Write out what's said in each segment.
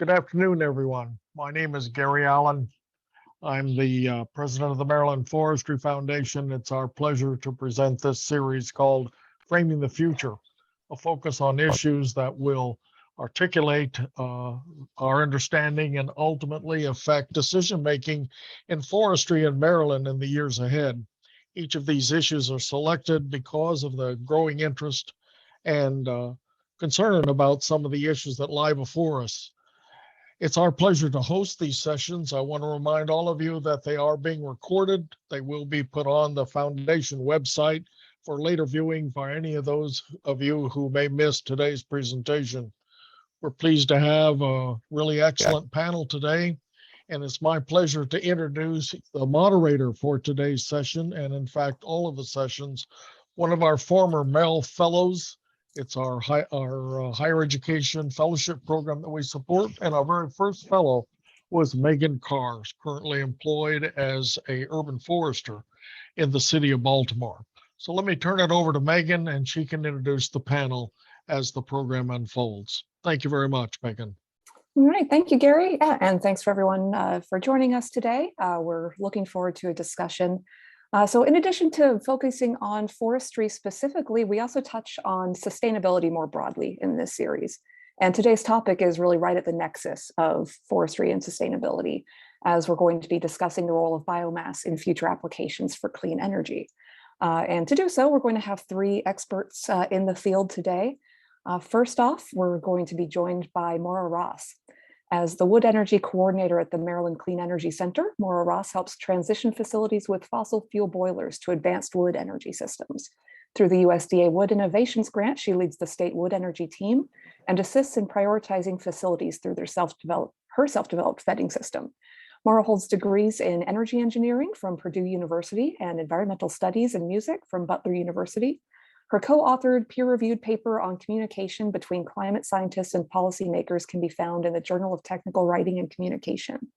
Good afternoon, everyone. My name is Gary Allen. I'm the president of the Maryland Forestry Foundation. It's our pleasure to present this series called Framing the Future, a focus on issues that will articulate our understanding and ultimately affect decision-making in forestry in Maryland in the years ahead. Each of these issues are selected because of the growing interest and concern about some of the issues that lie before us. It's our pleasure to host these sessions. I want to remind all of you that they are being recorded. They will be put on the foundation website for later viewing by any of those of you who may miss today's presentation. We're pleased to have a really excellent panel today, and it's my pleasure to introduce the moderator for today's session, and in fact, all of the sessions, one of our former Mel Fellows. It's our higher education fellowship program that we support, and our very first fellow was Megan Carr, currently employed as a urban forester in the city of Baltimore. So let me turn it over to Megan, and she can introduce the panel as the program unfolds. Thank you very much, Megan. All right, thank you, Gary, and thanks for everyone for joining us today. We're looking forward to a discussion. So in addition to focusing on forestry specifically, we also touch on sustainability more broadly in this series. And today's topic is really right at the nexus of forestry and sustainability, as we're going to be discussing the role of biomass in future applications for clean energy. And to do so, we're going to have three experts in the field today. First off, we're going to be joined by Maura Ross. As the Wood Energy Coordinator at the Maryland Clean Energy Center, Maura Ross helps transition facilities with fossil fuel boilers to advanced wood energy systems. Through the USDA Wood Innovations Grant, she leads the state wood energy team and assists in prioritizing facilities through her self-developed vetting system. Maura holds degrees in energy engineering from Purdue University and environmental studies and music from Butler University. Her co-authored peer-reviewed paper on communication between climate scientists and policymakers can be found in the Journal of Technical Writing and Communication.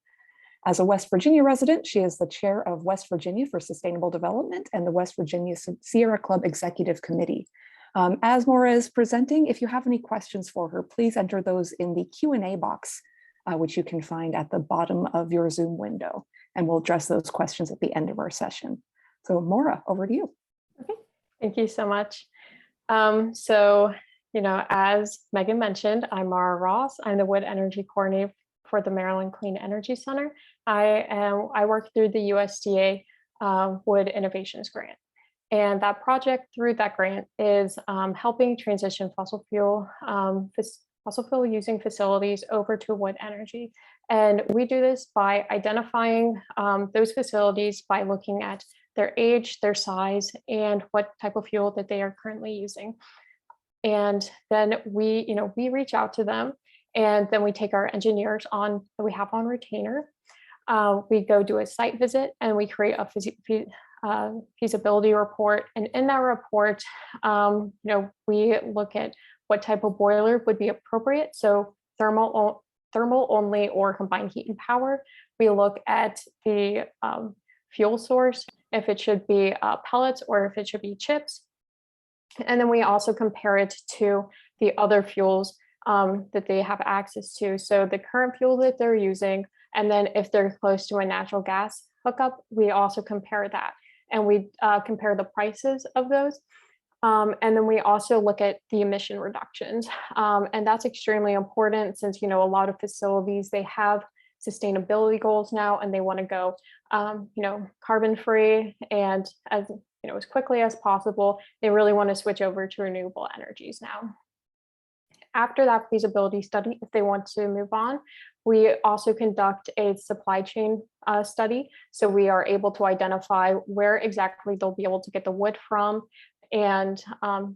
As a West Virginia resident, she is the chair of West Virginia for Sustainable Development and the West Virginia Sierra Club Executive Committee. As Maura is presenting, if you have any questions for her, please enter those in the Q&A box, which you can find at the bottom of your Zoom window, and we'll address those questions at the end of our session. So Maura, over to you. Okay. Thank you so much. As Megan mentioned, I'm Maura Ross. I'm the Wood Energy Coordinator for the Maryland Clean Energy Center. I work through the USDA Wood Innovations Grant. And that project through that grant is helping transition fossil fuel using facilities over to wood energy. And we do this by identifying those facilities by looking at their age, their size, and what type of fuel that they are currently using. And then we reach out to them, and then we take our engineers on that we have on retainer. We go do a site visit, and we create a feasibility report. And in that report, we look at what type of boiler would be appropriate. So thermal only or combined heat and power. We look at the fuel source, if it should be pellets or if it should be chips. And then we also compare it to the other fuels that they have access to. So the current fuel that they're using, and then if they're close to a natural gas hookup, we also compare that. And we compare the prices of those. And then we also look at the emission reductions. And that's extremely important since, a lot of facilities, they have sustainability goals now, and they want to go, carbon free, and as quickly as possible. They really want to switch over to renewable energies now. After that feasibility study, if they want to move on, we also conduct a supply chain study. So we are able to identify where exactly they'll be able to get the wood from, and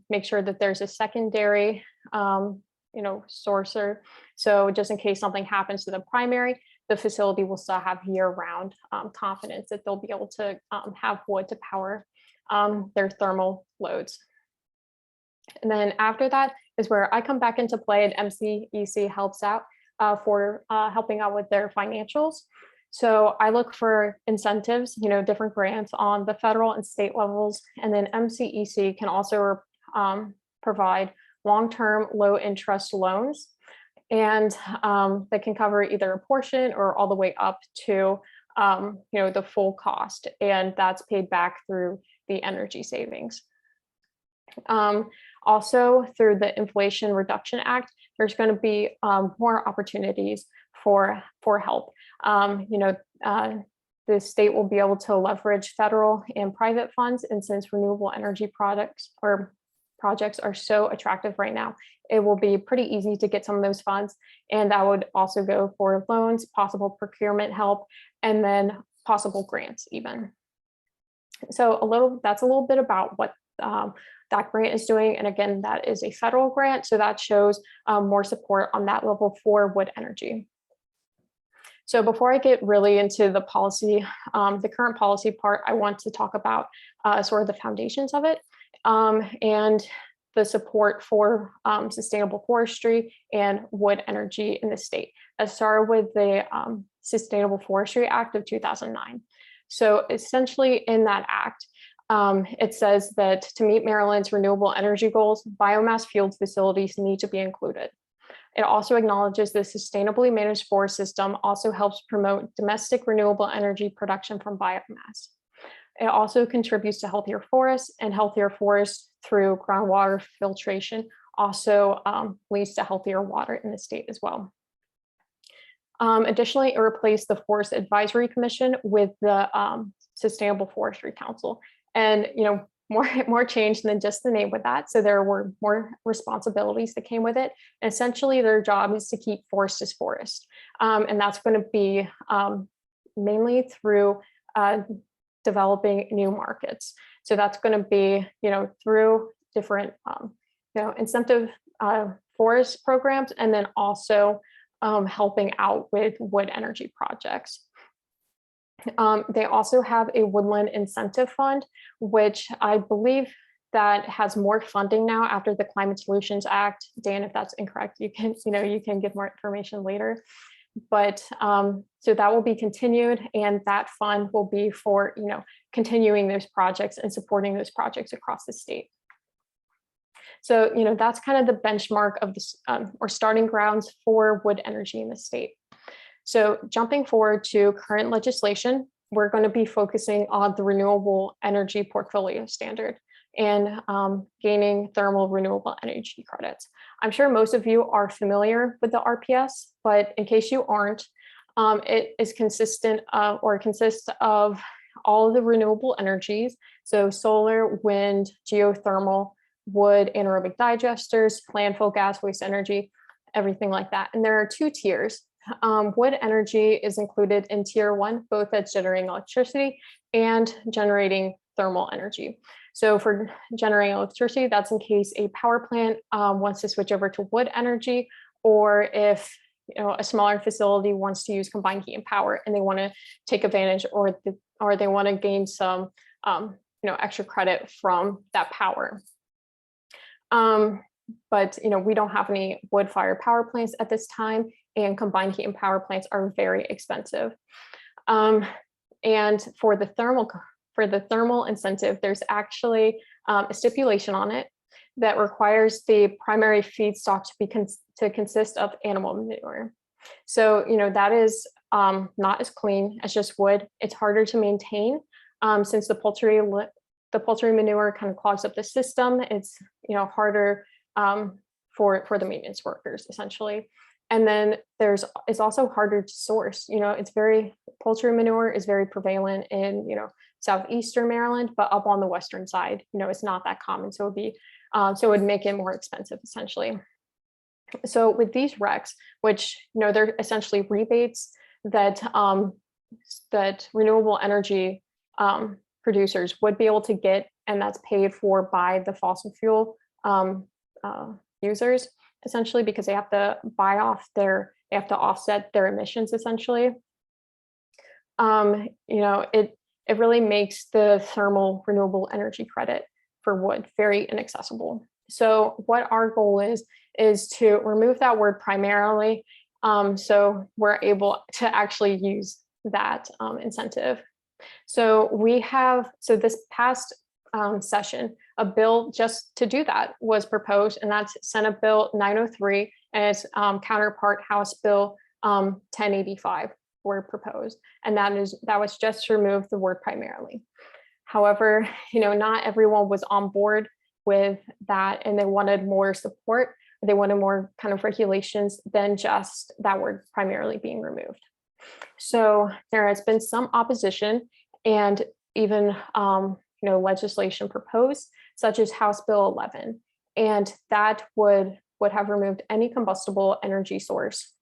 make sure that there's a secondary sourcer. So just in case something happens to the primary, the facility will still have year-round confidence that they'll be able to have wood to power their thermal loads. And then after that is where I come back into play, and MCEC helps out for helping out with their financials. So I look for incentives, different grants on the federal and state levels, and then MCEC can also provide long-term low interest loans. and that can cover either a portion or all the way up to the full cost, and that's paid back through the energy savings. Also, through the Inflation Reduction Act, there's going to be more opportunities for help. The state will be able to leverage federal and private funds, and since renewable energy products or projects are so attractive right now, it will be pretty easy to get some of those funds, and that would also go for loans, possible procurement help, and then possible grants even. So that's a little bit about what that grant is doing. And again, that is a federal grant, so that shows more support on that level for wood energy. So before I get really into the policy, the current policy part, I want to talk about sort of the foundations of it and the support for sustainable forestry and wood energy in the state. Let's start with the Sustainable Forestry Act of 2009. So essentially in that act, it says that to meet Maryland's renewable energy goals, biomass fueled facilities need to be included. It also acknowledges the sustainably managed forest system also helps promote domestic renewable energy production from biomass. It also contributes to healthier forests, and healthier forests through groundwater filtration also leads to healthier water in the state as well. Additionally, it replaced the Forest Advisory Commission with the Sustainable Forestry Council. And more change than just the name with that. So there were more responsibilities that came with it. And essentially, their job is to keep forest as forest. And that's going to be mainly through developing new markets. So that's going to be, through different, incentive forest programs, and then also helping out with wood energy projects. They also have a woodland incentive fund, which I believe that has more funding now after the Climate Solutions Act. Dan, if that's incorrect, you can give more information later. But so that will be continued, and that fund will be for continuing those projects and supporting those projects across the state. So that's kind of the benchmark of this or starting grounds for wood energy in the state. So jumping forward to current legislation, we're going to be focusing on the Renewable Energy Portfolio Standard and gaining thermal renewable energy credits. I'm sure most of you are familiar with the RPS, but in case you aren't, it is consists of all of the renewable energies, so solar, wind, geothermal, wood, anaerobic digesters, landfill gas, waste energy, everything like that. And there are two tiers. Wood energy is included in tier 1, both as generating electricity and generating thermal energy. So for generating electricity, that's in case a power plant wants to switch over to wood energy, or if a smaller facility wants to use combined heat and power and they want to take advantage, or they want to gain some extra credit from that power. But we don't have any wood-fired power plants at this time, and combined heat and power plants are very expensive. And for the thermal incentive, there's actually a stipulation on it that requires the primary feedstock to consist of animal manure. So that is not as clean as just wood. It's harder to maintain since the poultry manure kind of clogs up the system. It's harder for the maintenance workers essentially. And then it's also harder to source. Poultry manure is very prevalent in southeastern Maryland, but up on the western side, it's not that common. So it would make it more expensive essentially. So with these RECs, which they're essentially rebates that renewable energy producers would be able to get, and that's paid for by the fossil fuel users, essentially, because they have to they have to offset their emissions essentially. It really makes the thermal renewable energy credit for wood very inaccessible. So what our goal is to remove that word primarily, so we're able to actually use that incentive. So this past session, a bill just to do that was proposed, and that's Senate Bill 903. and its counterpart, House Bill 1085, were proposed, and that was just to remove the word primarily. However, not everyone was on board with that, and they wanted more support. They wanted more kind of regulations than just that word primarily being removed. So there has been some opposition, and even legislation proposed, such as House Bill 11, and that would have removed any combustible energy source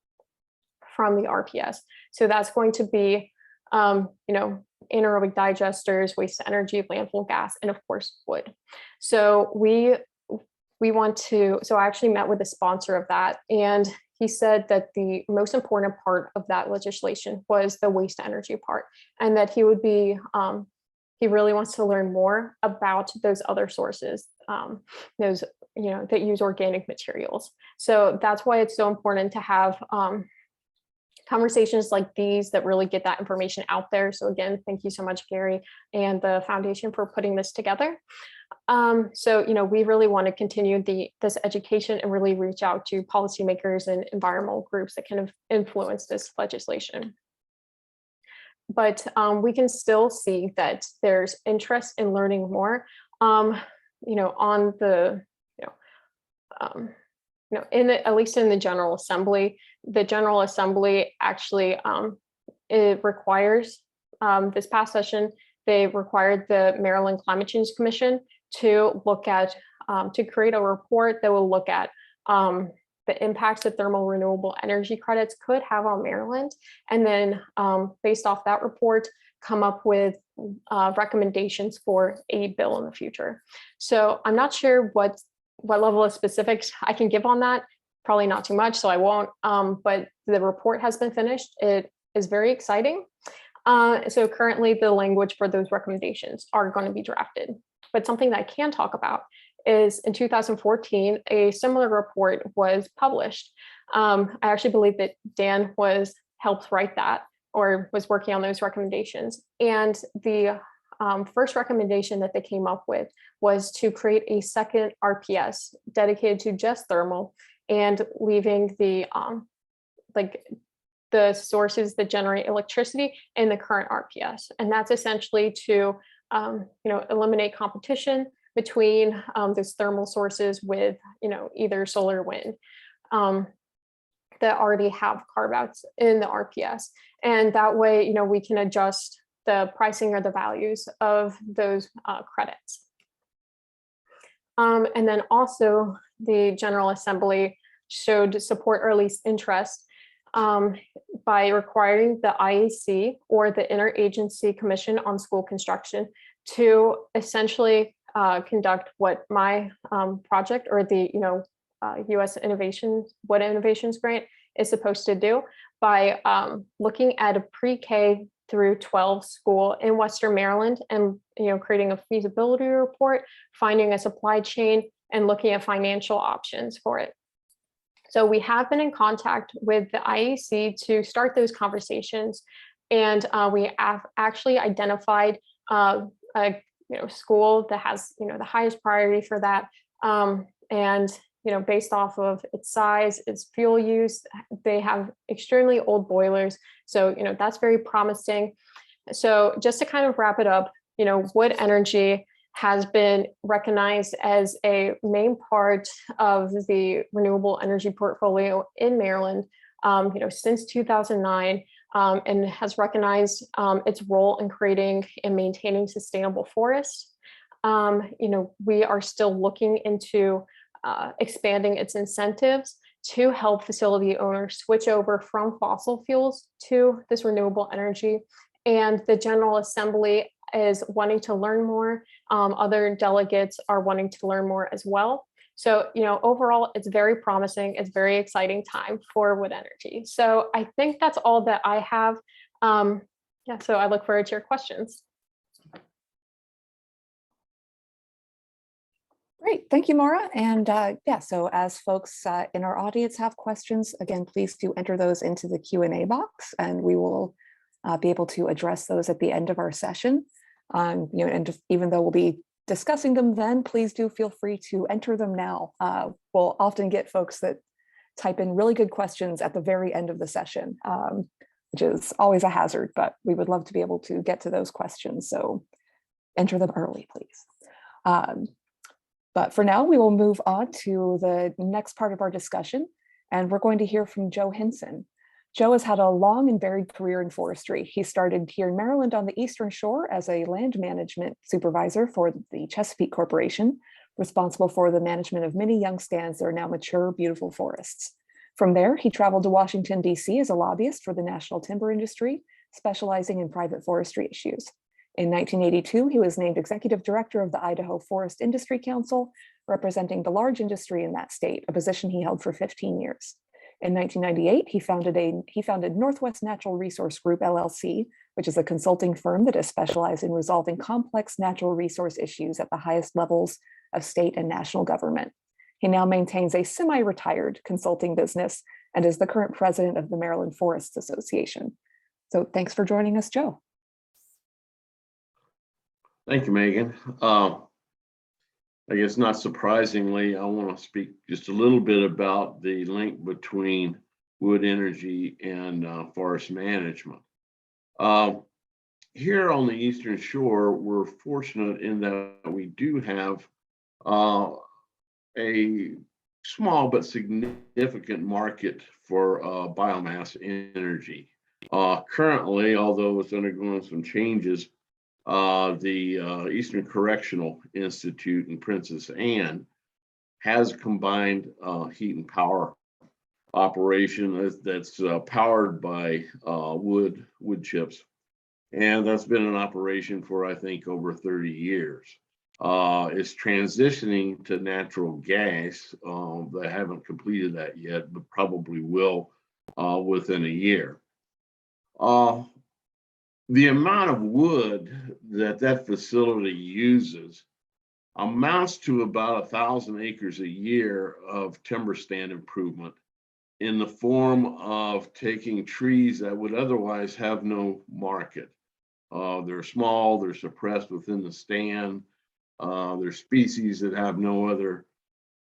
from the RPS. So that's going to be, anaerobic digesters, waste energy, landfill gas, and of course wood. So we want to. So I actually met with the sponsor of that, and he said that the most important part of that legislation was the waste energy part, and that he would be. He really wants to learn more about those other sources, those that use organic materials. So that's why it's so important to have conversations like these that really get that information out there. So again, thank you so much, Gary, and the foundation for putting this together. So we really want to continue this education and really reach out to policymakers and environmental groups that can influence this legislation. But we can still see that there's interest in learning more, on the, at least in the General Assembly. The General Assembly actually, it requires, this past session, they required the Maryland Climate Change Commission to look at, to create a report that will look at the impacts that thermal renewable energy credits could have on Maryland. And then based off that report, come up with recommendations for a bill in the future. So I'm not sure what level of specifics I can give on that. Probably not too much, so I won't. But the report has been finished. It is very exciting. So currently the language for those recommendations are going to be drafted. But something that I can talk about is in 2014, a similar report was published. I actually believe that Dan helped write that, or was working on those recommendations. And the first recommendation that they came up with was to create a second RPS dedicated to just thermal, and leaving the the sources that generate electricity in the current RPS. And that's essentially to eliminate competition between those thermal sources with either solar or wind that already have carve-outs in the RPS. And that way, we can adjust the pricing or the values of those credits. And then also the General Assembly showed support or at least interest by requiring the IAC, or the Interagency Commission on School Construction, to essentially conduct what my project, or the U.S. Wood Innovations Grant, is supposed to do, by looking at a pre-K through 12 school in Western Maryland, and creating a feasibility report, finding a supply chain, and looking at financial options for it. So we have been in contact with the IAC to start those conversations, and we have actually identified a school that has the highest priority for that, and based off of its size, its fuel use, they have extremely old boilers, so that's very promising. So just to kind of wrap it up, wood energy has been recognized as a main part of the renewable energy portfolio in Maryland, since 2009, and has recognized its role in creating and maintaining sustainable forests. We are still looking into expanding its incentives to help facility owners switch over from fossil fuels to this renewable energy. And the General Assembly is wanting to learn more. Other delegates are wanting to learn more as well. So, overall, it's very promising. It's very exciting time for wood energy. So I think that's all that I have. So I look forward to your questions. Great, thank you, Maura. And so as folks in our audience have questions, again, please do enter those into the Q&A box, and we will be able to address those at the end of our session. And even though we'll be discussing them then, please do feel free to enter them now. We'll often get folks that type in really good questions at the very end of the session, which is always a hazard, but we would love to be able to get to those questions. So enter them early, please. But for now, we will move on to the next part of our discussion, and we're going to hear from Joe Hinson. Joe has had a long and varied career in forestry. He started here in Maryland on the Eastern Shore as a land management supervisor for the Chesapeake Corporation, responsible for the management of many young stands that are now mature, beautiful forests. From there, he traveled to Washington, D.C. as a lobbyist for the national timber industry, specializing in private forestry issues. In 1982, he was named executive director of the Idaho Forest Industry Council, representing the large industry in that state, a position he held for 15 years. In 1998, he founded Northwest Natural Resource Group, LLC, which is a consulting firm that is specialized in resolving complex natural resource issues at the highest levels of state and national government. He now maintains a semi-retired consulting business and is the current president of the Maryland Forests Association. So thanks for joining us, Joe. Thank you, Megan. I guess not surprisingly, I want to speak just a little bit about the link between wood energy and forest management. Here on the Eastern Shore, we're fortunate in that we do have a small but significant market for biomass energy. Currently, although it's undergoing some changes, the Eastern Correctional Institute in Princess Anne has a combined heat and power operation that's powered by wood chips. And that's been in operation for, I think, over 30 years. It's transitioning to natural gas. They haven't completed that yet, but probably will within a year. The amount of wood that facility uses amounts to about 1,000 acres a year of timber stand improvement in the form of taking trees that would otherwise have no market. They're small, they're suppressed within the stand, they're species that have no other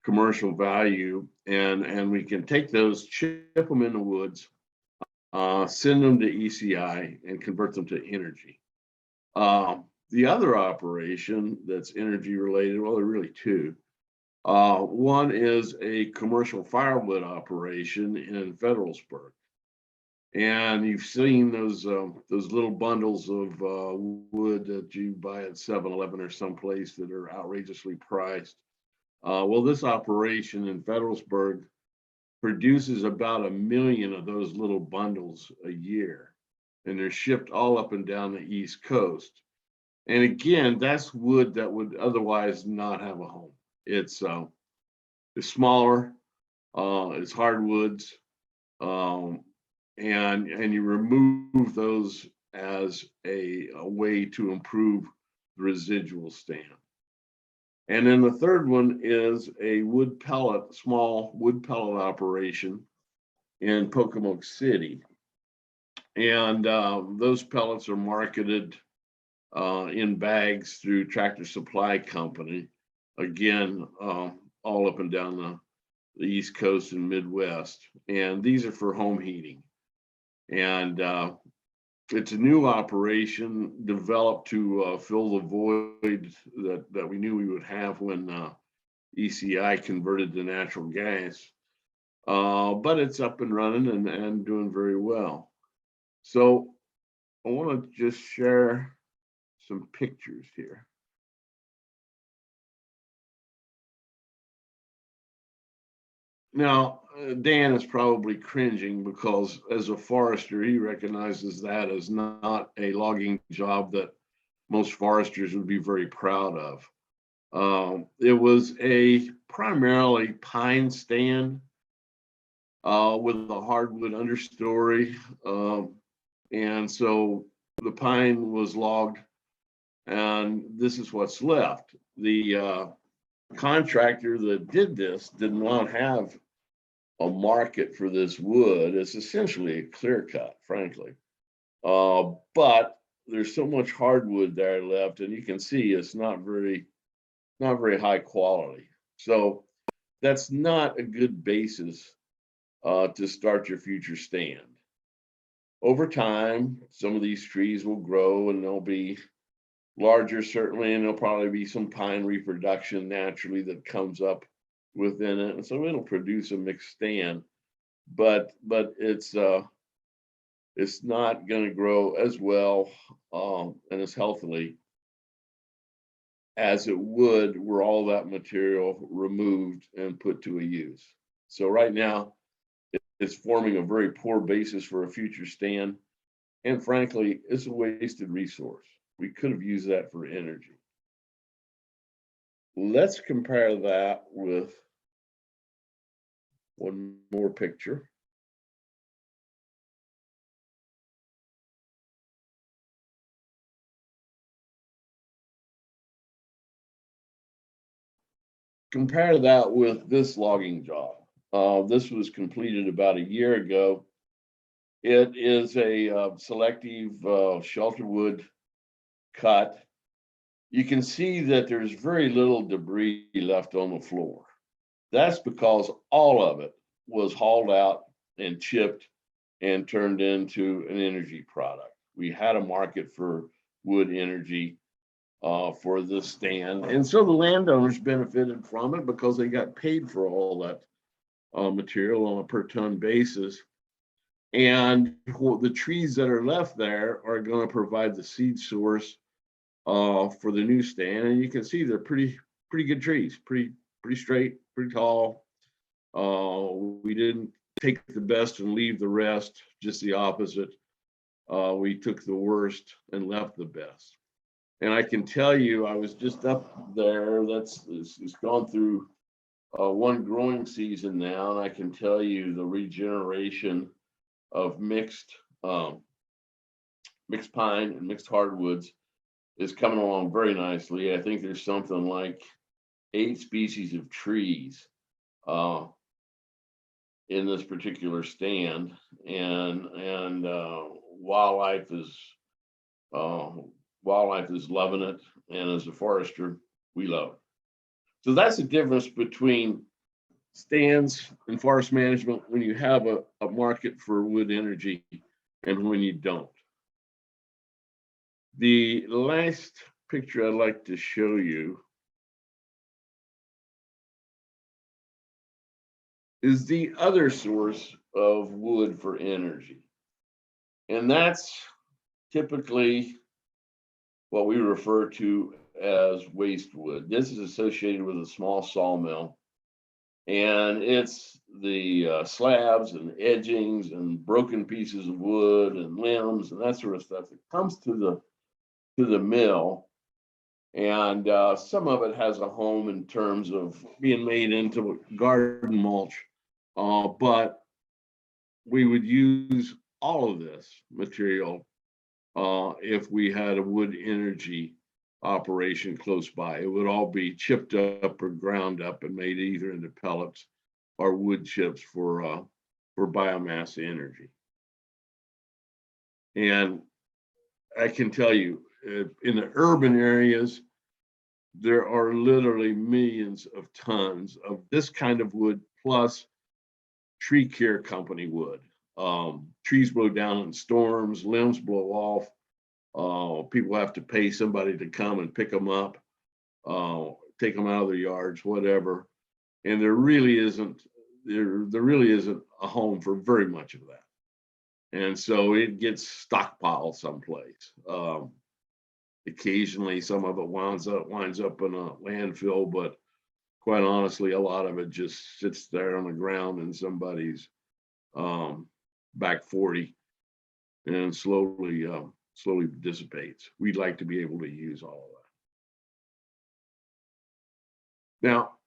commercial value, and we can take those, chip them in the woods, send them to ECI and convert them to energy. The other operation that's energy related, well, there are really two. One is a commercial firewood operation in Federalsburg. And you've seen those little bundles of wood that you buy at 7-Eleven or someplace that are outrageously priced. Well, this operation in Federalsburg produces about 1 million of those little bundles a year, and they're shipped all up and down the East Coast. And again, that's wood that would otherwise not have a home. It's smaller, it's hardwoods, and you remove those as a way to improve the residual stand. And then the third one is a small wood pellet operation in Pocomoke City. And those pellets are marketed in bags through Tractor Supply Company, again, all up and down the East Coast and Midwest. And these are for home heating. And it's a new operation developed to fill the void that we knew we would have when ECI converted to natural gas. But it's up and running and doing very well. So I want to just share some pictures here. Now, Dan is probably cringing because as a forester, he recognizes that as not a logging job that most foresters would be very proud of. It was a primarily pine stand with a hardwood understory. And so the pine was logged, and this is what's left. The contractor that did this did not have a market for this wood. It's essentially a clear cut, frankly. But there's so much hardwood there left, and you can see it's not very high quality. So that's not a good basis to start your future stand. Over time, some of these trees will grow and they'll be larger, certainly, and there'll probably be some pine reproduction naturally that comes up within it. And so it'll produce a mixed stand, but it's not going to grow as well and as healthily as it would were all that material removed and put to a use. So right now, it's forming a very poor basis for a future stand. And frankly, it's a wasted resource. We could have used that for energy. Let's compare that with one more picture. Compare that with this logging job. This was completed about a year ago. It is a selective shelter wood cut. You can see that there's very little debris left on the floor. That's because all of it was hauled out and chipped and turned into an energy product. We had a market for wood energy for this stand. And so the landowners benefited from it because they got paid for all that material on a per ton basis. And the trees that are left there are going to provide the seed source for the new stand. And you can see they're pretty good trees, pretty straight, pretty tall. We didn't take the best and leave the rest, just the opposite. We took the worst and left the best. And I can tell you, I was just up there. It's gone through one growing season now, and I can tell you the regeneration of mixed pine and mixed hardwoods is coming along very nicely. I think there's something like 8 species of trees in this particular stand, and wildlife is loving it, and as a forester, we love it. So that's the difference between stands and forest management when you have a market for wood energy and when you don't. The last picture I'd like to show you is the other source of wood for energy. And that's typically what we refer to as waste wood. This is associated with a small sawmill. And it's the slabs and edgings and broken pieces of wood and limbs and that sort of stuff that comes to the mill. And some of it has a home in terms of being made into garden mulch. But we would use all of this material if we had a wood energy operation close by. It would all be chipped up or ground up and made either into pellets or wood chips for biomass energy. And I can tell you, in the urban areas, there are literally millions of tons of this kind of wood plus tree care company wood. Trees blow down in storms, limbs blow off. People have to pay somebody to come and pick them up, take them out of their yards, whatever. And there really isn't a home for very much of that. And so it gets stockpiled someplace. Occasionally, some of it winds up in a landfill, but quite honestly, a lot of it just sits there on the ground in somebody's back 40 and slowly dissipates. We'd like to be able to use all of that. Now,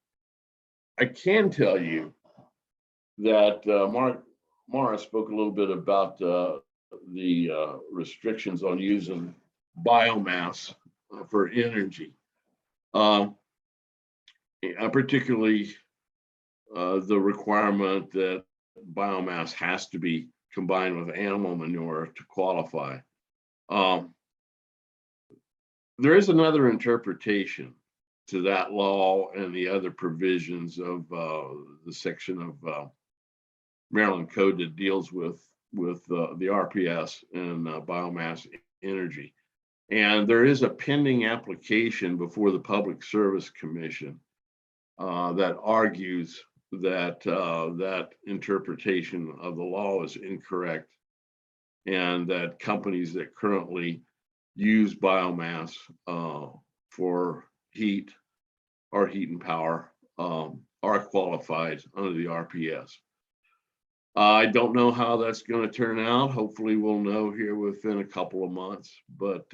I can tell you that Mara spoke a little bit about the restrictions on using biomass for energy. Particularly the requirement that biomass has to be combined with animal manure to qualify. There is another interpretation to that law and the other provisions of the section of Maryland code that deals with the RPS and biomass energy. And there is a pending application before the Public Service Commission that argues that that interpretation of the law is incorrect, and that companies that currently use biomass for heat or heat and power are qualified under the RPS. I don't know how that's going to turn out. Hopefully we'll know here within a couple of months, but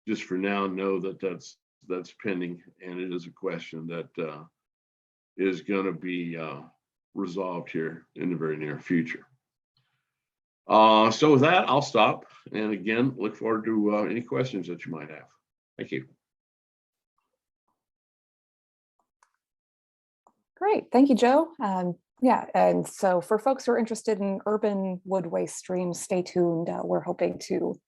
just for now, know that that's pending, and it is a question that is going to be resolved here in the very near future. So with that, I'll stop. And again, look forward to any questions that you might have. Thank you. Great, thank you, Joe. Yeah, and so for folks who are interested in urban wood waste streams, stay tuned. We're hoping to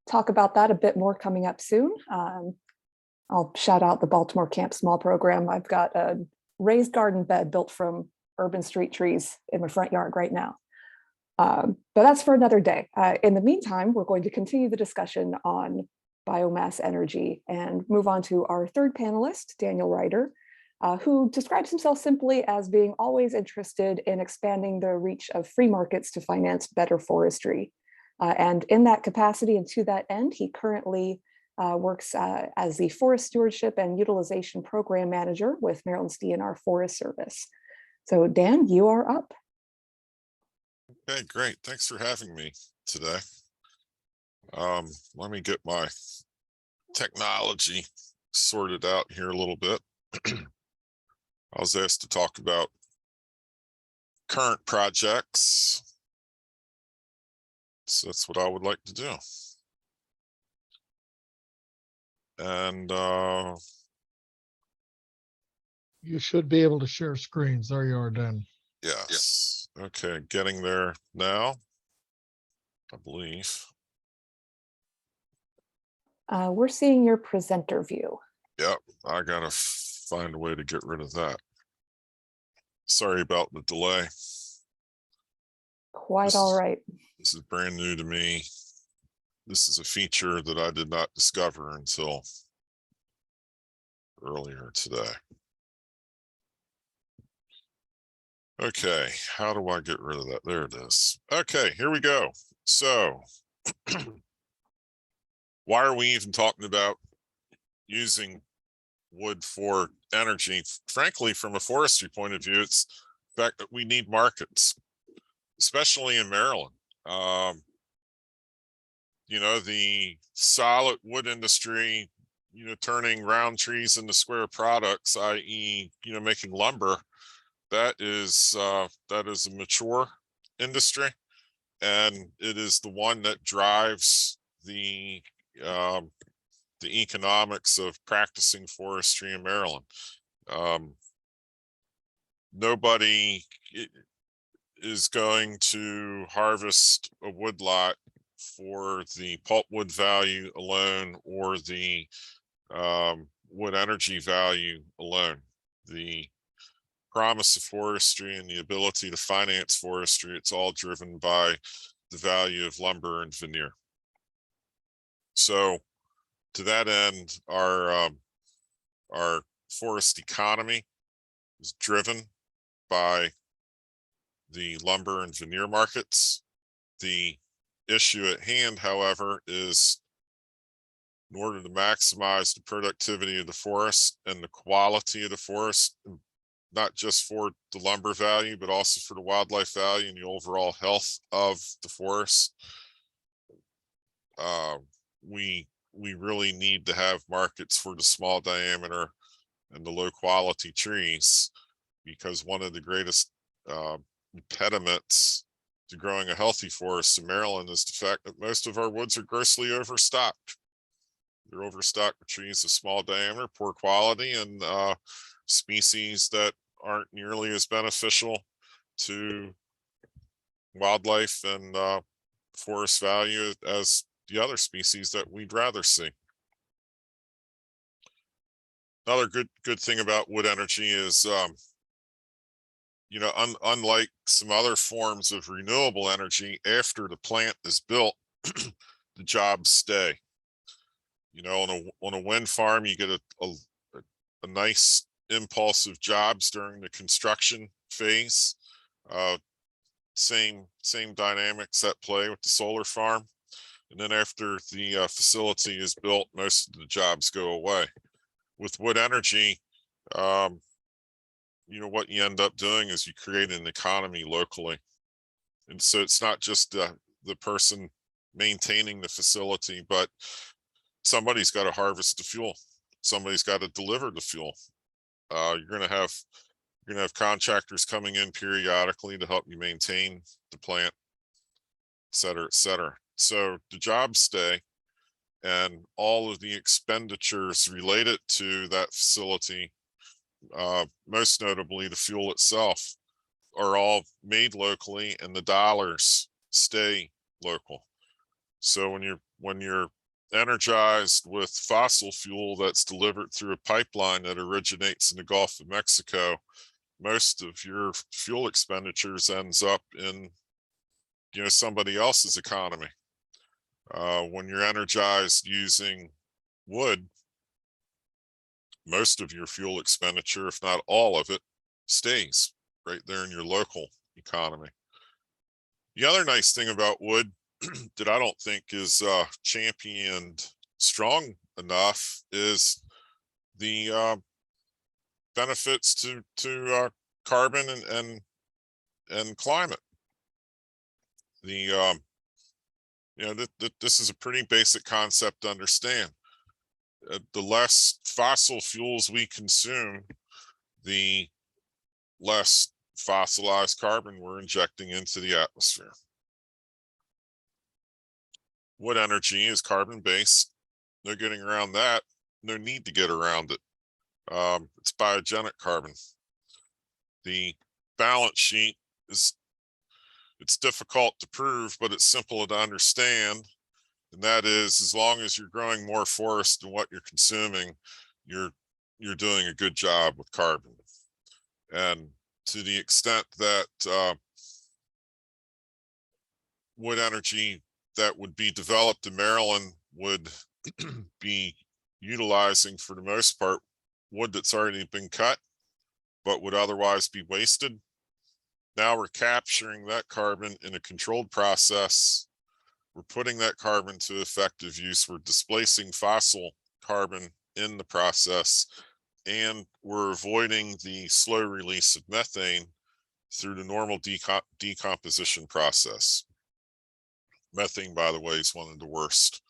talk about that a bit more coming up soon. I'll shout out the Baltimore Camp Small program. I've got a raised garden bed built from urban street trees in my front yard right now. But that's for another day. In the meantime, we're going to continue the discussion on biomass energy and move on to our third panelist, Daniel Ryder, who describes himself simply as being always interested in expanding the reach of free markets to finance better forestry. And in that capacity and to that end, he currently works as the Forest Stewardship and Utilization Program Manager with Maryland's DNR Forest Service. So Dan, you are up. Okay, great. Thanks for having me today. Let me get my technology sorted out here a little bit. I was asked to talk about current projects, so that's what I would like to do. And You should be able to share screens. There you are, Dan. yes, okay, getting there now, I believe. We're seeing your presenter view. Yep, I gotta find a way to get rid of that. Sorry about the delay. Quite all right. This is brand new to me. This is a feature that I did not discover until earlier today. Okay, how do I get rid of that? There it is. Okay, here we go. So why are we even talking about using wood for energy? Frankly, from a forestry point of view, it's the fact that we need markets, especially in Maryland. You know, the solid wood industry, you know, turning round trees into square products, i.e., you know, making lumber, that is a mature industry, and it is the one that drives the economics of practicing forestry in Maryland. Nobody is going to harvest a woodlot for the pulpwood value alone or the wood energy value alone. The promise of forestry and the ability to finance forestry, it's all driven by the value of lumber and veneer. So to that end, our forest economy is driven by the lumber and veneer markets. The issue at hand, however, is in order to maximize the productivity of the forest and the quality of the forest, not just for the lumber value, but also for the wildlife value and the overall health of the forest, we really need to have markets for the small diameter and the low quality trees, because one of the greatest impediments to growing a healthy forest in Maryland is the fact that most of our woods are grossly overstocked. They're overstocked with trees of small diameter, poor quality, and species that aren't nearly as beneficial to wildlife and forest value as the other species that we'd rather see. Another good thing about wood energy is you know, unlike some other forms of renewable energy, after the plant is built, the jobs stay. You know, on a wind farm, you get a nice impulse of jobs during the construction phase. Same dynamics at play with the solar farm. And then after the facility is built, most of the jobs go away. With wood energy, you know, what you end up doing is you create an economy locally. And so it's not just the person maintaining the facility, but somebody's got to harvest the fuel. Somebody's got to deliver the fuel. You're going to have contractors coming in periodically to help you maintain the plant, et cetera, et cetera. So the jobs stay, and all of the expenditures related to that facility, most notably the fuel itself, are all made locally, and the dollars stay local. So when you're energized with fossil fuel that's delivered through a pipeline that originates in the Gulf of Mexico, most of your fuel expenditures ends up in, you know, somebody else's economy. When you're energized using wood, most of your fuel expenditure, if not all of it, stays right there in your local economy. The other nice thing about wood that I don't think is championed strong enough is the benefits to carbon and climate. You know, this is a pretty basic concept to understand. The less fossil fuels we consume, the less fossilized carbon we're injecting into the atmosphere. Wood energy is carbon-based. No getting around that. No need to get around it. It's biogenic carbon. The balance sheet it's difficult to prove, but it's simple to understand. And that is, as long as you're growing more forest than what you're consuming, you're doing a good job with carbon. And to the extent that wood energy that would be developed in Maryland would be utilizing, for the most part, wood that's already been cut, but would otherwise be wasted. Now we're capturing that carbon in a controlled process. We're putting that carbon to effective use. We're displacing fossil carbon in the process, and we're avoiding the slow release of methane through the normal decomposition process. Methane, by the way, is one of the worst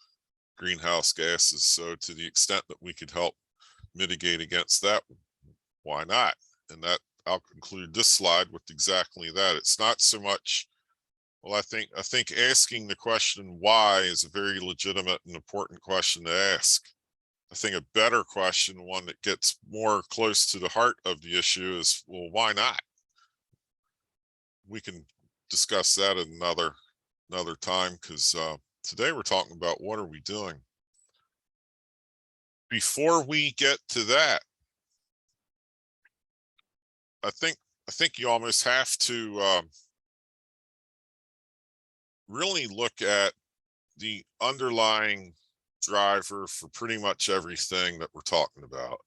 greenhouse gases. So to the extent that we could help mitigate against that, why not? And that I'll conclude this slide with exactly that. It's not so much, well, I think asking the question why is a very legitimate and important question to ask. I think a better question, one that gets more close to the heart of the issue, is, well, why not? We can discuss that at another time, because today we're talking about what are we doing. Before we get to that, I think you almost have to really look at the underlying driver for pretty much everything that we're talking about.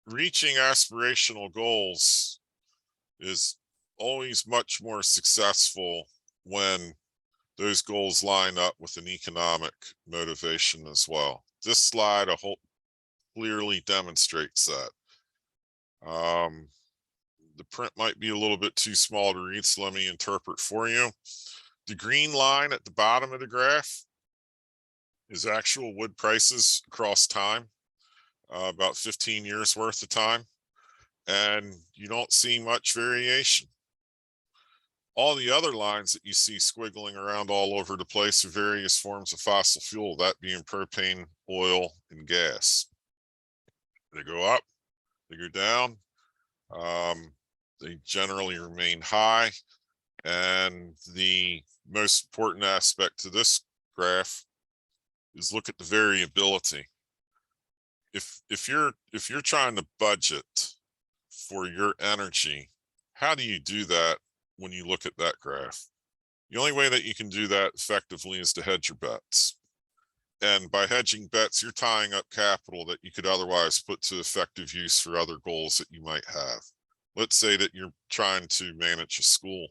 Reaching aspirational goals is always much more successful when those goals line up with an economic motivation as well. This slide clearly demonstrates that. The print might be a little bit too small to read, so let me interpret for you. The green line at the bottom of the graph is actual wood prices across time, about 15 years worth of time, and you don't see much variation. All the other lines that you see squiggling around all over the place are various forms of fossil fuel, that being propane, oil, and gas. They go up, they go down. They generally remain high. And the most important aspect to this graph is look at the variability. If you're trying to budget for your energy, how do you do that when you look at that graph? The only way that you can do that effectively is to hedge your bets. And by hedging bets, you're tying up capital that you could otherwise put to effective use for other goals that you might have. Let's say that you're trying to manage a school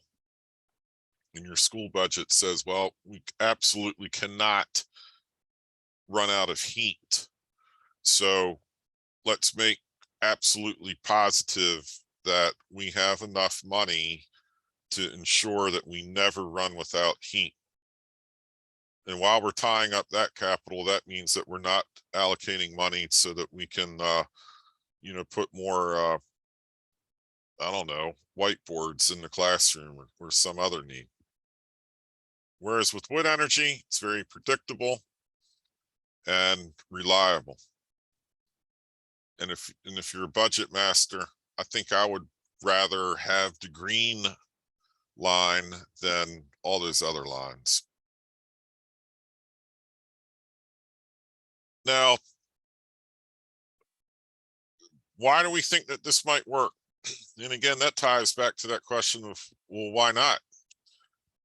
and your school budget says, well, we absolutely cannot run out of heat. So let's make absolutely positive that we have enough money to ensure that we never run without heat. And while we're tying up that capital, that means that we're not allocating money so that we can, put more, I don't know, whiteboards in the classroom or some other need. Whereas with wood energy, it's very predictable and reliable. And if you're a budget master, I think I would rather have the green line than all those other lines. Now, why do we think that this might work? And again, that ties back to that question of, well, why not?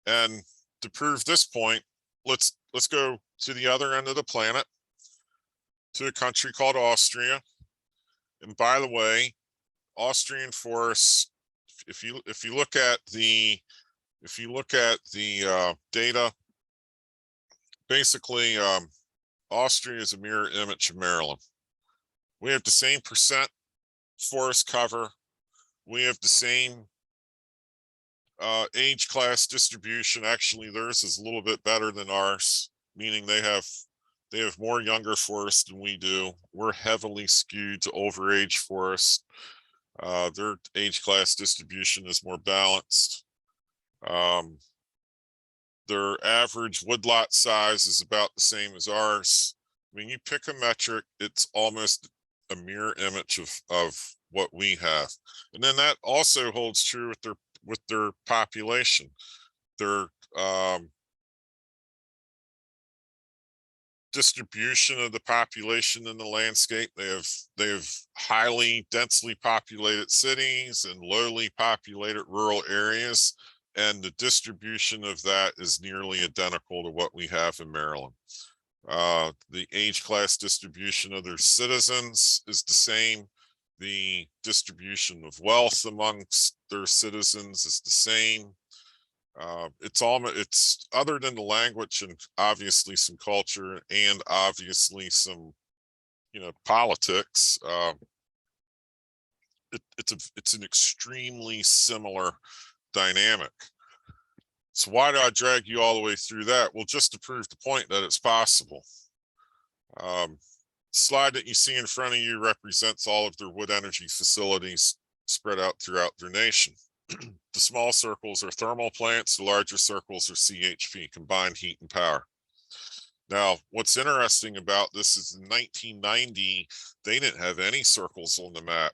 And to prove this point, let's go to the other end of the planet, to a country called Austria. And by the way, Austrian forests, if you look at the data, basically Austria is a mirror image of Maryland. We have the same percent forest cover. We have the same age class distribution. Actually, theirs is a little bit better than ours, meaning they have more younger forests than we do. We're heavily skewed to overage forests. Their age class distribution is more balanced. Their average woodlot size is about the same as ours. I mean, you pick a metric, it's almost a mirror image of what we have. And then that also holds true with their population. Their distribution of the population in the landscape. They have highly densely populated cities and lowly populated rural areas. And the distribution of that is nearly identical to what we have in Maryland. The age class distribution of their citizens is the same. The distribution of wealth amongst their citizens is the same. It's other than the language and obviously some culture and obviously some, politics. It's an extremely similar dynamic. So why do I drag you all the way through that? Well, just to prove the point that it's possible. Slide that you see in front of you represents all of their wood energy facilities spread out throughout their nation. The small circles are thermal plants, the larger circles are CHP, combined heat and power. Now, what's interesting about this is in 1990, they didn't have any circles on the map.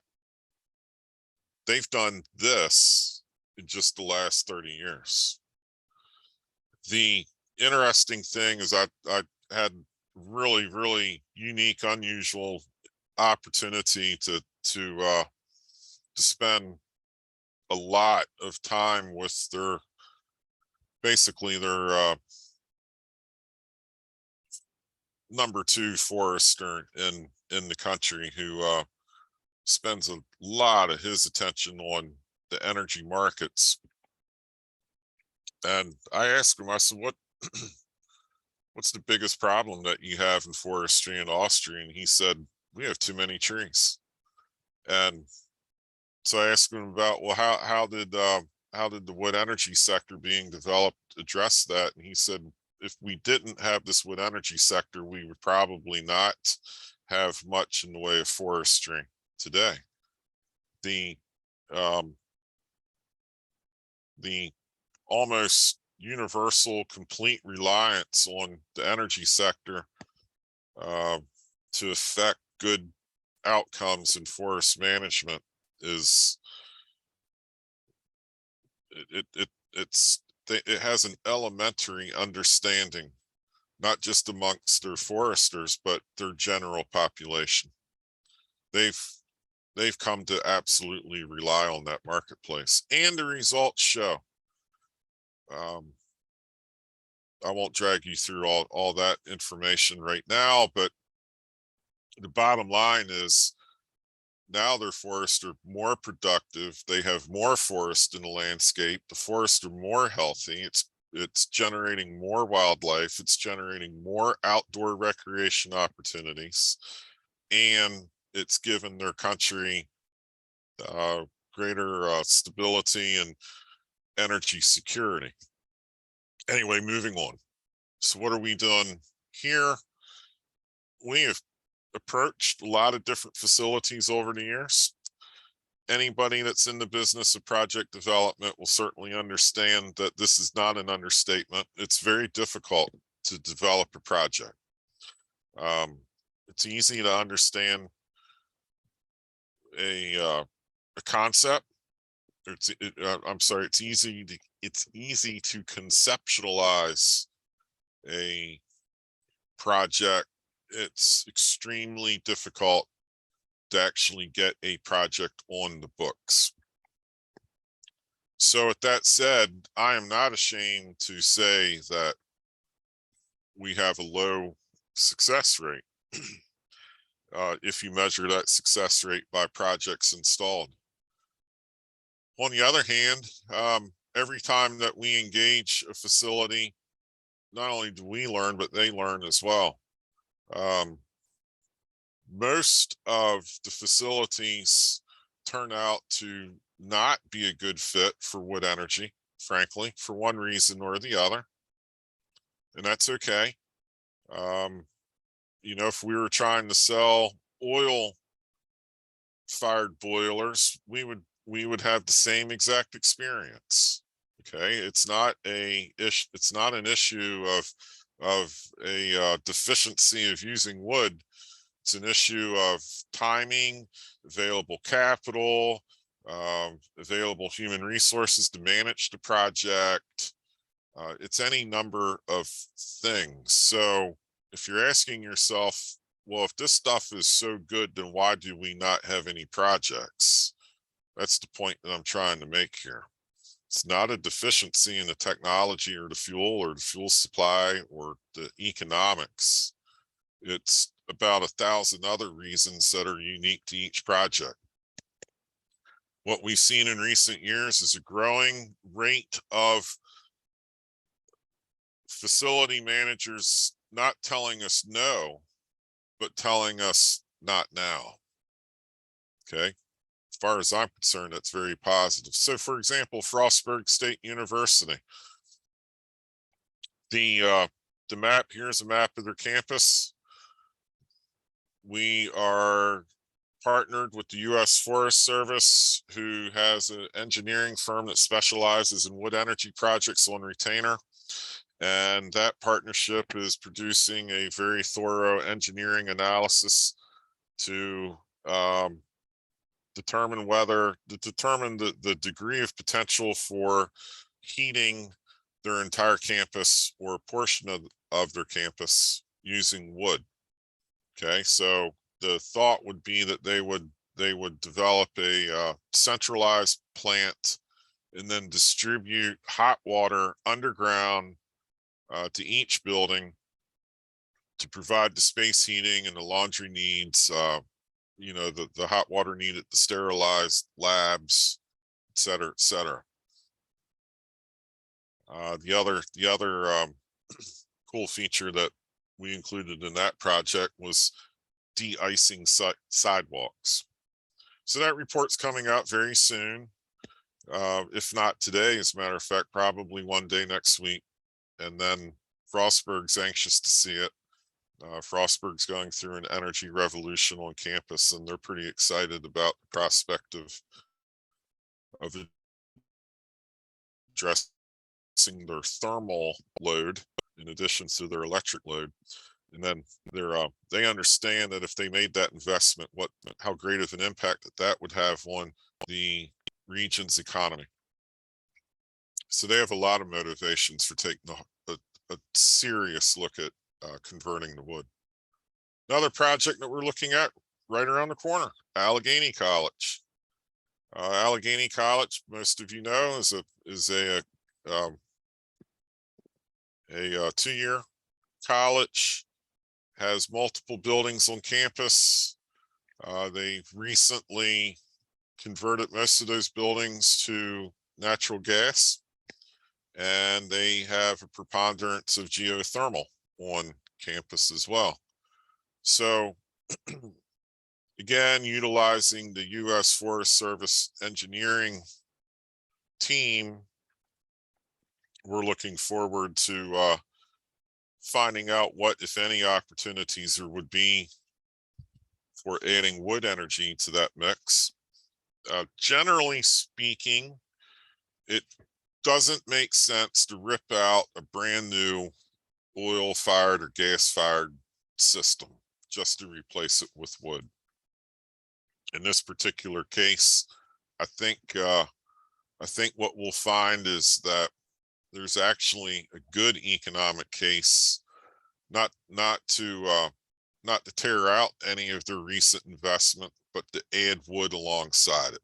They've done this in just the last 30 years. The interesting thing is I had really, really unique, unusual opportunity to spend a lot of time with their number 2 forester in the country, who spends a lot of his attention on the energy markets. And I asked him, I said, what's the biggest problem that you have in forestry in Austria? And he said, we have too many trees. And so I asked him about, well, how did the wood energy sector being developed address that? And he said, if we didn't have this wood energy sector, we would probably not have much in the way of forestry today. The almost universal complete reliance on the energy sector to affect good outcomes in forest management is it has an elementary understanding, not just amongst their foresters, but their general population. They've they've come to absolutely rely on that marketplace, and the results show. I won't drag you through all that information right now, but the bottom line is now their forests are more productive. They have more forest in the landscape. The forests are more healthy. It's generating more wildlife. It's generating more outdoor recreation opportunities, and it's given their country greater stability and energy security. Anyway, moving on. So what are we doing here? We have approached a lot of different facilities over the years. Anybody that's in the business of project development will certainly understand that this is not an understatement. It's very difficult to develop a project. It's easy to understand a concept. It's easy to conceptualize a project. It's extremely difficult to actually get a project on the books. So with that said, I am not ashamed to say that we have a low success rate if you measure that success rate by projects installed. On the other hand, every time that we engage a facility, not only do we learn, but they learn as well. Most of the facilities turn out to not be a good fit for wood energy, frankly, for one reason or the other. And that's okay. You know, if we were trying to sell oil fired boilers, we would have the same exact experience. Okay, it's not an issue of a deficiency of using wood. It's an issue of timing, available capital, available human resources to manage the project. It's any number of things. So if you're asking yourself, well, if this stuff is so good, then why do we not have any projects? That's the point that I'm trying to make here. It's not a deficiency in the technology or the fuel supply or the economics. It's about 1,000 other reasons that are unique to each project. What we've seen in recent years is a growing rate of facility managers not telling us no, but telling us not now. Okay. As far as I'm concerned, that's very positive. So for example, Frostburg State University, the map, here's a map of their campus. We are partnered with the U.S. Forest Service, who has an engineering firm that specializes in wood energy projects on retainer. And that partnership is producing a very thorough engineering analysis to determine the degree of potential for heating their entire campus or a portion of their campus using wood. Okay, so the thought would be that they would develop a centralized plant and then distribute hot water underground to each building to provide the space heating and the laundry needs, you know, the hot water needed to sterilize labs, et cetera, et cetera. The other cool feature that we included in that project was de-icing sidewalks. So that report's coming out very soon. If not today, as a matter of fact, probably one day next week. And then Frostburg's anxious to see it. Frostburg's going through an energy revolution on campus, and they're pretty excited about the prospect of addressing their thermal load in addition to their electric load. And then they understand that if they made that investment, how great of an impact that would have on the region's economy. So they have a lot of motivations for taking a serious look at converting to wood. Another project that we're looking at, right around the corner, Allegheny College. Allegheny College, most of you know, is a 2-year college, has multiple buildings on campus. They recently converted most of those buildings to natural gas, and they have a preponderance of geothermal on campus as well. So again, utilizing the U.S. Forest Service engineering team, we're looking forward to finding out what, if any, opportunities there would be for adding wood energy to that mix. Generally speaking, it doesn't make sense to rip out a brand new oil-fired or gas-fired system just to replace it with wood. In this particular case, I think what we'll find is that there's actually a good economic case, not to tear out any of their recent investment, but to add wood alongside it.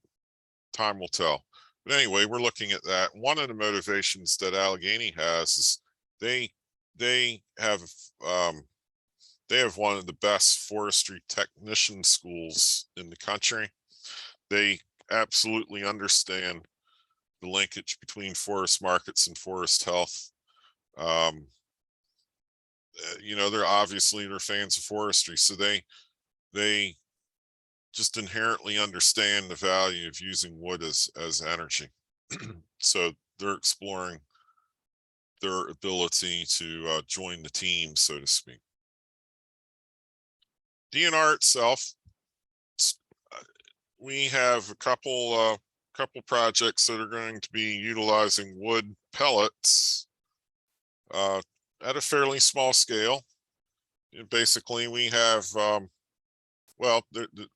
Time will tell. But anyway, we're looking at that. One of the motivations that Allegheny has is they have one of the best forestry technician schools in the country. They absolutely understand the linkage between forest markets and forest health. You know, they're fans of forestry, so they just inherently understand the value of using wood as energy. So they're exploring their ability to join the team, so to speak. DNR itself, we have a couple projects that are going to be utilizing wood pellets at a fairly small scale. Basically, we have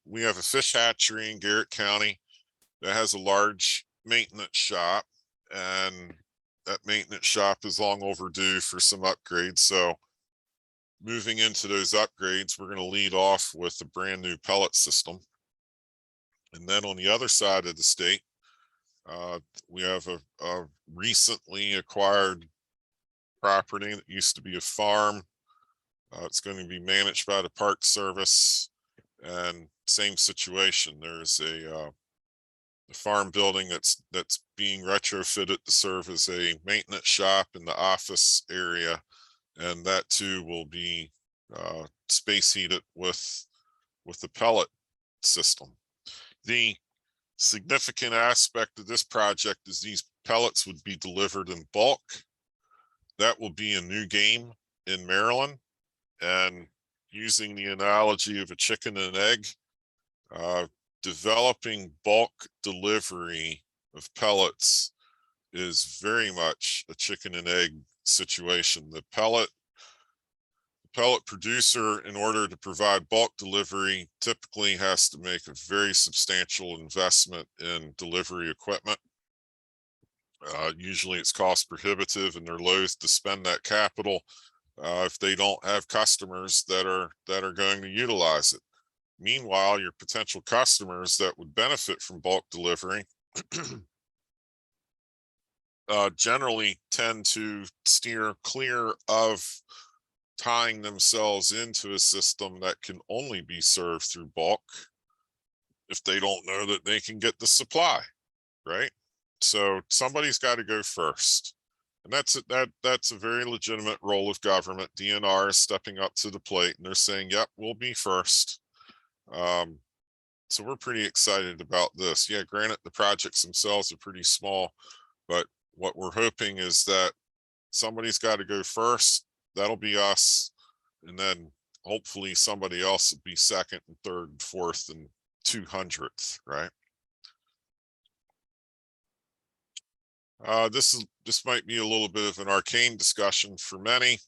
we have a fish hatchery in Garrett County that has a large maintenance shop, and that maintenance shop is long overdue for some upgrades. So moving into those upgrades, we're going to lead off with a brand new pellet system. And then on the other side of the state, we have a recently acquired property that used to be a farm. It's going to be managed by the Park Service, and same situation. There's a farm building that's being retrofitted to serve as a maintenance shop in the office area, and that too will be space heated with the pellet system. The significant aspect of this project is these pellets would be delivered in bulk. That will be a new game in Maryland, and using the analogy of a chicken and egg, developing bulk delivery of pellets is very much a chicken and egg situation. The pellet producer, in order to provide bulk delivery, typically has to make a very substantial investment in delivery equipment. Usually it's cost prohibitive, and they're loath to spend that capital if they don't have customers that are going to utilize it. Meanwhile, your potential customers that would benefit from bulk delivery generally tend to steer clear of tying themselves into a system that can only be served through bulk if they don't know that they can get the supply, right? So somebody's got to go first. And that's a very legitimate role of government. DNR is stepping up to the plate, and they're saying, yep, we'll be first. So we're pretty excited about this. Yeah, granted, the projects themselves are pretty small, but what we're hoping is that somebody's got to go first. That'll be us. And then hopefully somebody else will be second and third and fourth and 200th, right? This might be a little bit of an arcane discussion for many.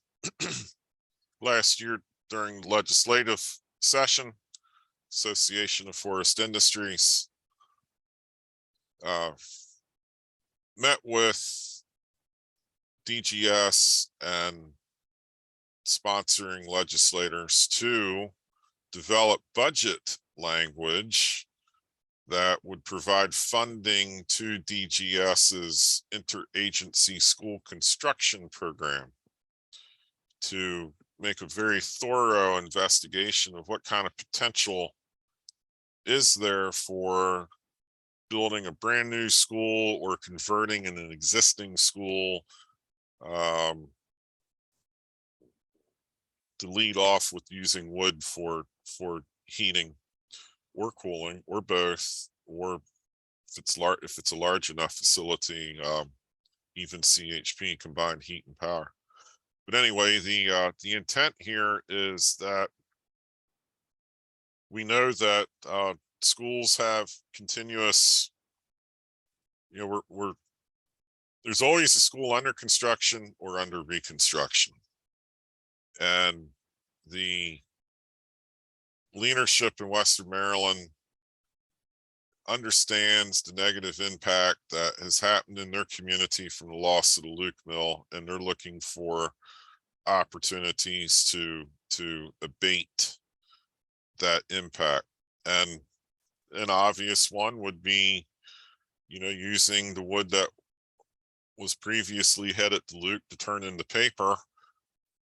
Last year during the legislative session, Association of Forest Industries met with DGS and sponsoring legislators to develop budget language that would provide funding to DGS's interagency school construction program to make a very thorough investigation of what kind of potential is there for building a brand new school or converting in an existing school, to lead off with using wood for heating or cooling or both, or if it's a large enough facility, even CHP, combined heat and power. But anyway, the intent here is that we know that schools have continuous, there's always a school under construction or under reconstruction. And the leadership in Western Maryland understands the negative impact that has happened in their community from the loss of the Luke Mill, and they're looking for opportunities to abate that impact. And an obvious one would be, using the wood that was previously headed to Luke to turn into paper,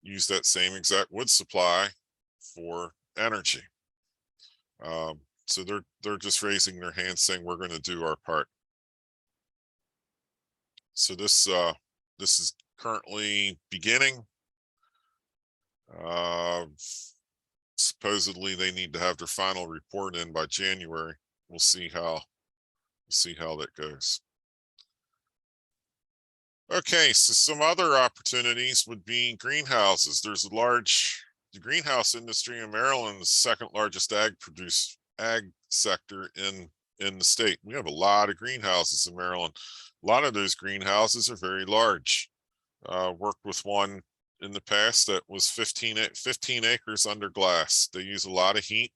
use that same exact wood supply for energy. So they're just raising their hands saying we're going to do our part. So this is currently beginning. Supposedly they need to have their final report in by January. We'll see how that goes. Okay, so some other opportunities would be greenhouses. There's the greenhouse industry in Maryland is the second largest ag sector in the state. We have a lot of greenhouses in Maryland. A lot of those greenhouses are very large. Worked with one in the past that was 15 acres under glass. They use a lot of heat.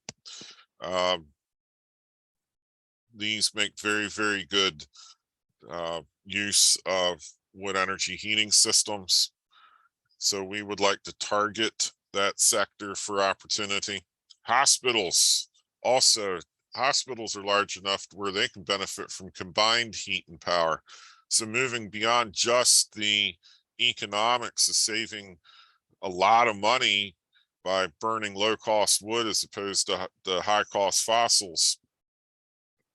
These make very, very good use of wood energy heating systems. So we would like to target that sector for opportunity. Hospitals also. Hospitals are large enough where they can benefit from combined heat and power. So moving beyond just the economics of saving a lot of money by burning low-cost wood as opposed to the high-cost fossils.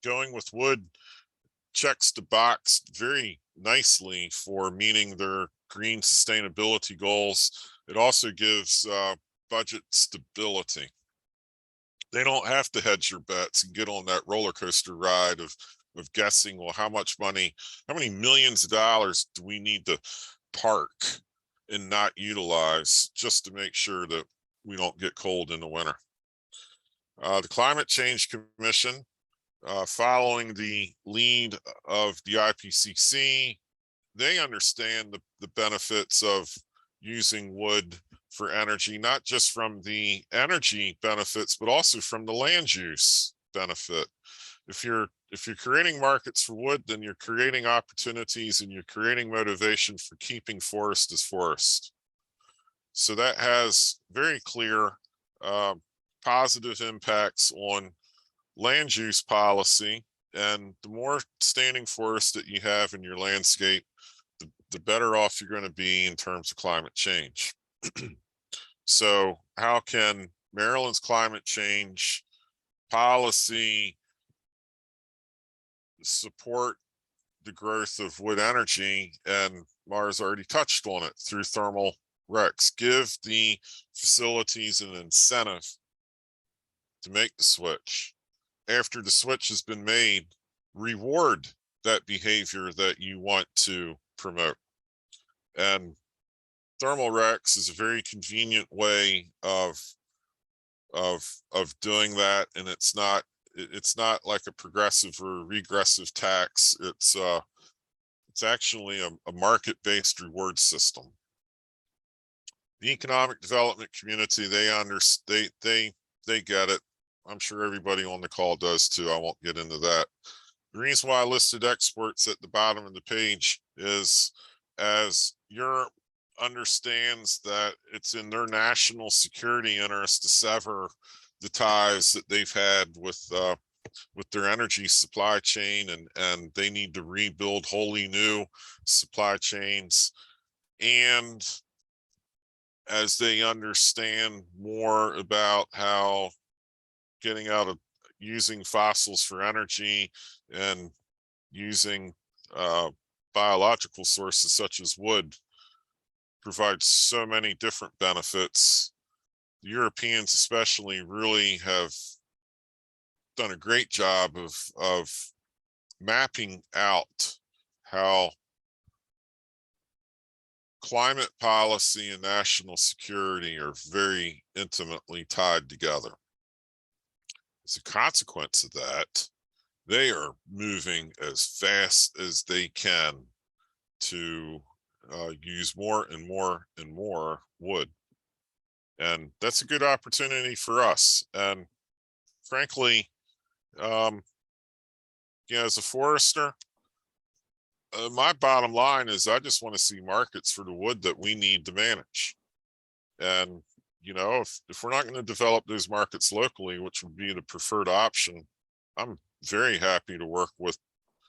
Going with wood checks the box very nicely for meeting their green sustainability goals. It also gives budget stability. They don't have to hedge your bets and get on that roller coaster ride of guessing, well, how many millions of dollars do we need to park and not utilize just to make sure that we don't get cold in the winter. The Climate Change Commission, following the lead of the IPCC, they understand the benefits of using wood for energy, not just from the energy benefits, but also from the land use benefit. If you're creating markets for wood, then you're creating opportunities and you're creating motivation for keeping forest as forest. So that has very clear positive impacts on land use policy. And the more standing forest that you have in your landscape, the better off you're going to be in terms of climate change. So how can Maryland's climate change policy support the growth of wood energy? And Mars already touched on it through thermal RECs. Give the facilities an incentive to make the switch. After the switch has been made, reward that behavior that you want to promote. And thermal RECs is a very convenient way of doing that, and it's not like a progressive or regressive tax. It's actually a market-based reward system. The economic development community, they get it. I'm sure everybody on the call does too. I won't get into that. The reason why I listed exports at the bottom of the page is as Europe understands that it's in their national security interest to sever the ties that they've had with their energy supply chain, and they need to rebuild wholly new supply chains. And as they understand more about how getting out of using fossils for energy and using biological sources such as wood provides so many different benefits, the Europeans especially really have done a great job of mapping out how climate policy and national security are very intimately tied together. As a consequence of that, they are moving as fast as they can to use more and more and more wood. And that's a good opportunity for us. And frankly, as a forester, my bottom line is I just want to see markets for the wood that we need to manage. And, if we're not going to develop those markets locally, which would be the preferred option, I'm very happy to work with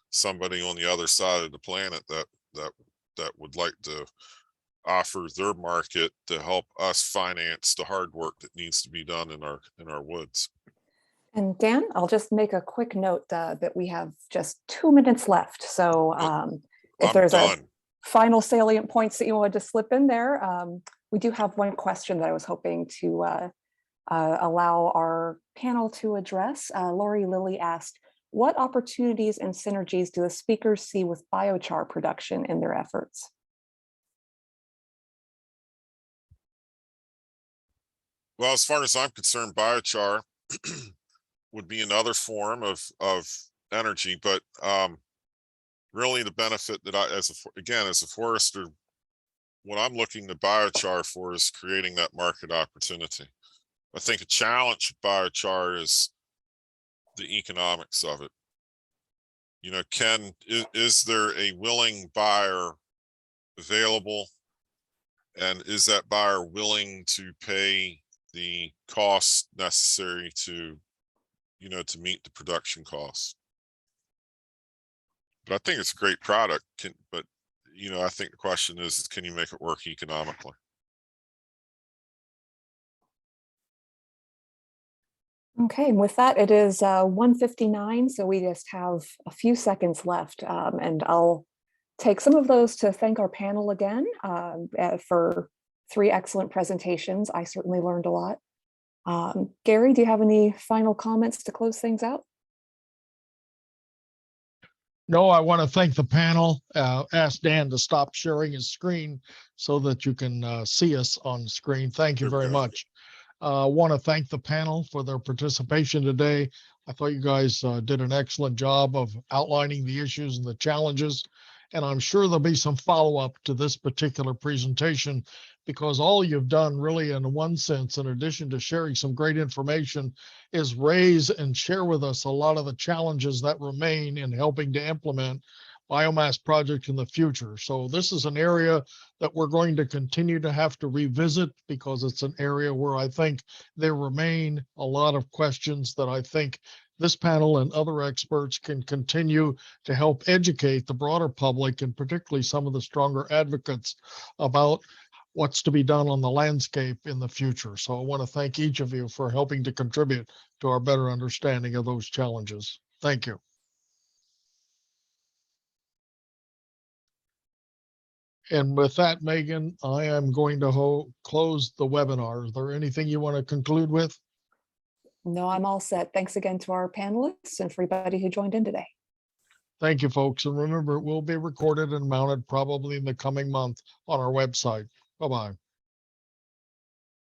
somebody on the other side of the planet that would like to offer their market to help us finance the hard work that needs to be done in our woods. And Dan, I'll just make a quick note that we have just 2 minutes left. So if I'm there's done. a final salient points that you wanted to slip in there, we do have one question that I was hoping to allow our panel to address. Lori Lilly asked, what opportunities and synergies do the speakers see with biochar production in their efforts? Well, as far as I'm concerned, biochar would be another form of energy, but really the benefit that as a forester, what I'm looking to biochar for is creating that market opportunity. I think a challenge with biochar is the economics of it. Is there a willing buyer available, and is that buyer willing to pay the costs necessary to meet the production costs? But I think it's a great product. I think the question is can you make it work economically? Okay, and with that, it is 1:59, so we just have a few seconds left, and I'll take some of those to thank our panel again for 3 excellent presentations. I certainly learned a lot. Gary, do you have any final comments to close things out? No, I want to thank the panel. Ask Dan to stop sharing his screen so that you can see us on screen. Thank you There we very go. much. I want to thank the panel for their participation today. I thought you guys did an excellent job of outlining the issues and the challenges. And I'm sure there'll be some follow-up to this particular presentation, because all you've done really, in one sense, in addition to sharing some great information, is raise and share with us a lot of the challenges that remain in helping to implement biomass projects in the future. So this is an area that we're going to continue to have to revisit, because it's an area where I think there remain a lot of questions that I think this panel and other experts can continue to help educate the broader public, and particularly some of the stronger advocates, about what's to be done on the landscape in the future. So I want to thank each of you for helping to contribute to our better understanding of those challenges. Thank you. And with that, Megan, I am going to close the webinar. Is there anything you want to conclude with? No, I'm all set. Thanks again to our panelists and for everybody who joined in today. Thank you, folks. And remember, it will be recorded and mounted probably in the coming month on our website. Bye-bye.